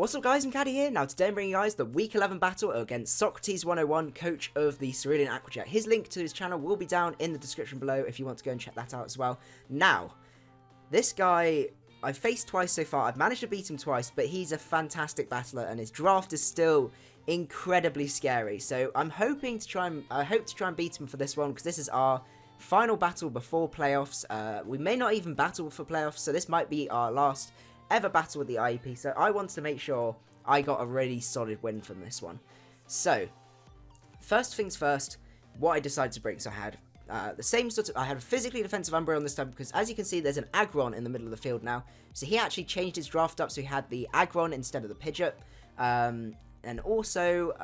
What's up guys, macadii here. Now today I'm bringing you guys the week 11 battle against Socrates 101, coach of the Cerulian Aqua. His link to his channel will be down in the description below if you want to go and check that out as well. Now, this guy I've faced twice so far. I've managed to beat him twice, but he's a fantastic battler and his draft is still incredibly scary. So I'm hoping to try and beat him for this one because this is our final battle before playoffs. We may not even battle for playoffs, so this might be our last ever battle with the IEP, so I wanted to make sure I got a really solid win from this one. So, first things first, what I decided to bring. So I had the same sort of, I had a physically defensive Umbreon this time, because as you can see, there's an Aggron in the middle of the field now. So he actually changed his draft up, so he had the Aggron instead of the Pidgeot. And also,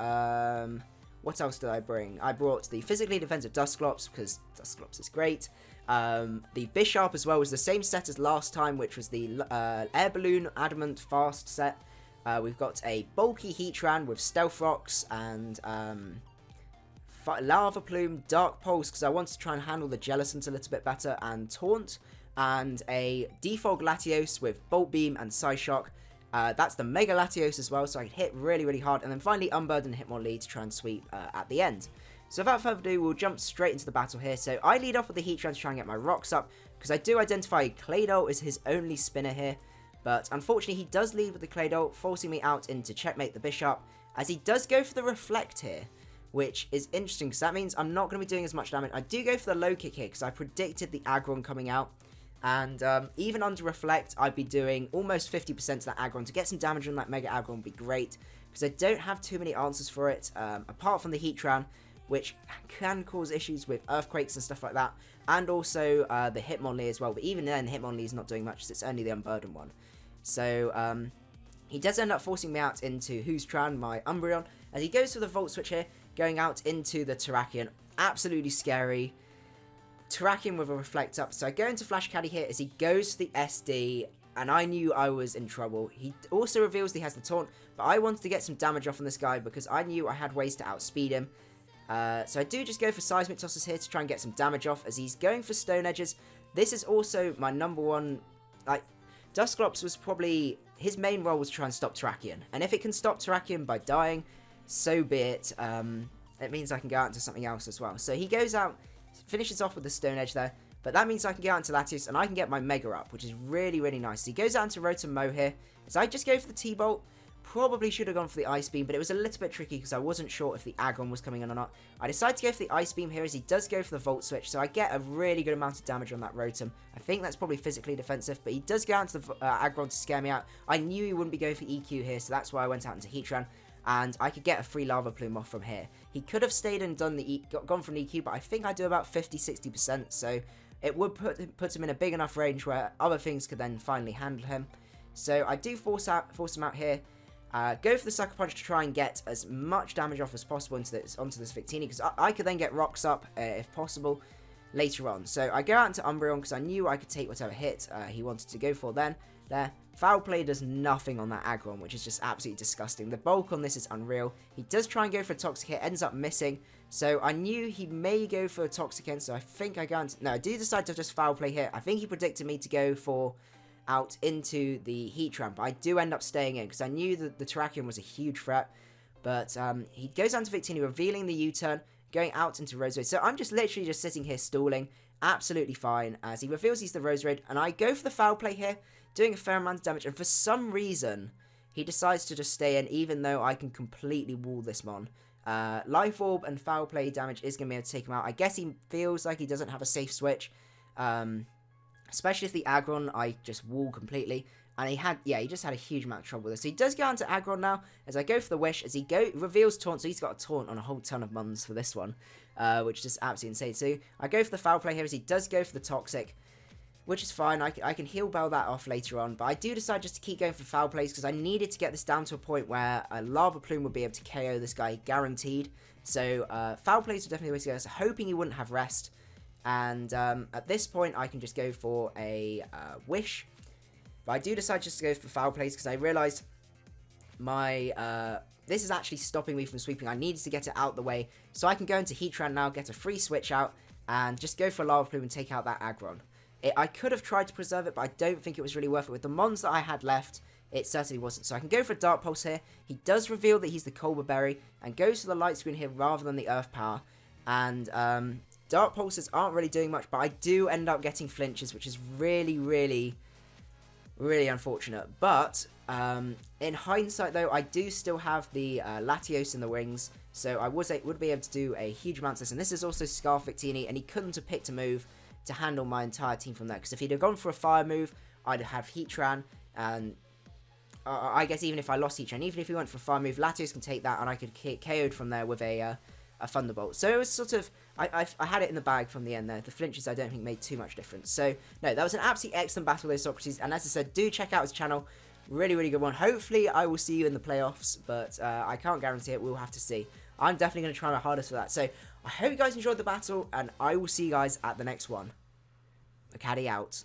what else did I bring? I brought the physically defensive Dusclops, because Dusclops is great. The Bisharp as well was the same set as last time, which was the Air Balloon Adamant Fast set. We've got a bulky Heatran with Stealth Rocks and Lava Plume, Dark Pulse, because I wanted to try and handle the Jellicent a little bit better, and Taunt, and a Defog Latios with Bolt Beam and Psyshock. That's the Mega Latios as well, so I could hit really, really hard, and then finally Unburden and Hitmonlee to try and sweep at the end. So without further ado, we'll jump straight into the battle here. So I lead off with the Heatran to try and get my rocks up, because I do identify Claydol as his only spinner here. But unfortunately, he does lead with the Claydol, forcing me out into checkmate the Bisharp, as he does go for the Reflect here, which is interesting, because that means I'm not going to be doing as much damage. I do go for the low kick here, because I predicted the Aggron coming out. And even under Reflect, I'd be doing almost 50% to that Aggron. To get some damage on that Mega Aggron would be great, because I don't have too many answers for it, apart from the Heatran, which can cause issues with earthquakes and stuff like that, and also the Hitmonlee as well, but even then Hitmonlee is not doing much, it's only the Unburden one. So he does end up forcing me out into Hoostran, my Umbreon, as he goes for the Volt Switch here, going out into the Terrakion. Absolutely scary. Terrakion with a Reflect up, so I go into Flash Caddy here as he goes to the SD, and I knew I was in trouble. He also reveals he has the Taunt, but I wanted to get some damage off on this guy because I knew I had ways to outspeed him. So I do just go for Seismic Tosses here to try and get some damage off as he's going for Stone Edges. This is also my number one, Dusclops was probably, his main role was to try and stop Terrakion. And if it can stop Terrakion by dying, so be it. It means I can go out into something else as well. So he goes out, finishes off with the Stone Edge there, but that means I can go out into Latios and I can get my Mega up, which is really, really nice. So he goes out into Rotom here, so I just go for the T-Bolt. Probably should have gone for the Ice Beam, but it was a little bit tricky because I wasn't sure if the Aggron was coming in or not. I decided to go for the Ice Beam here as he does go for the Volt Switch, so I get a really good amount of damage on that Rotom. I think that's probably physically defensive, but he does go out into the Aggron to scare me out. I knew he wouldn't be going for EQ here, so that's why I went out into Heatran, and I could get a free Lava Plume off from here. He could have stayed and done the gone from EQ, but I think I do about 50-60%, so it would put him in a big enough range where other things could then finally handle him. So I do force him out here. Go for the Sucker Punch to try and get as much damage off as possible onto this Victini, because I could then get rocks up, if possible, later on. So I go out into Umbreon because I knew I could take whatever hit he wanted to go for then. There. Foul Play does nothing on that Aggron, which is just absolutely disgusting. The bulk on this is unreal. He does try and go for a Toxic hit, ends up missing. So I knew he may go for a Toxic hit, so I think I go into... No, I do decide to just Foul Play here. I think he predicted me to go for... out into the Heatran, but I do end up staying in because I knew that the Terrakion was a huge threat. But he goes down to Victini, revealing the U-turn, going out into Roserade. So I'm just literally just sitting here stalling, absolutely fine, as he reveals he's the Roserade, and I go for the Foul Play here, doing a fair amount of damage, and for some reason, he decides to just stay in, even though I can completely wall this Mon. Life Orb and Foul Play damage is going to be able to take him out. I guess he feels like he doesn't have a safe switch. Especially if the Aggron, I just wall completely. And he just had a huge amount of trouble with this. So he does go on to Aggron now, as I go for the Wish, as he reveals Taunt, so he's got a Taunt on a whole ton of Mons for this one, which is just absolutely insane. So I go for the Foul Play here, as he does go for the Toxic, which is fine. I can heal Bell that off later on, but I do decide just to keep going for Foul Plays, because I needed to get this down to a point where a Lava Plume would be able to KO this guy, guaranteed. So Foul Plays were definitely the way to go, so hoping he wouldn't have Rest. And at this point, I can just go for a Wish. But I do decide just to go for Foul Plays because I realised this is actually stopping me from sweeping. I needed to get it out the way. So I can go into Heatran now, get a free switch out, and just go for a Lava Plume and take out that Aggron. I could have tried to preserve it, but I don't think it was really worth it. With the Mons that I had left, it certainly wasn't. So I can go for a Dark Pulse here. He does reveal that he's the Colbur Berry and goes for the Light Screen here rather than the Earth Power. And Dark Pulses aren't really doing much, but I do end up getting flinches, which is really, really, really unfortunate. But in hindsight, though, I do still have the Latios in the wings, so I would be able to do a huge amount of this. And this is also Scarf Victini, and he couldn't have picked a move to handle my entire team from there. Because if he'd have gone for a fire move, I'd have Heatran, and I guess even if I lost Heatran, even if he went for a fire move, Latios can take that, and I could get KO'd from there with a Thunderbolt. So it was sort of, I had it in the bag from the end there. The flinches I don't think made too much difference. So no, that was an absolutely excellent battle with Socrates, and as I said, do check out his channel. Really, really good one. Hopefully I will see you in the playoffs, but I can't guarantee it. We'll have to see. I'm definitely going to try my hardest for that. So I hope you guys enjoyed the battle, and I will see you guys at the next one. Macadii out.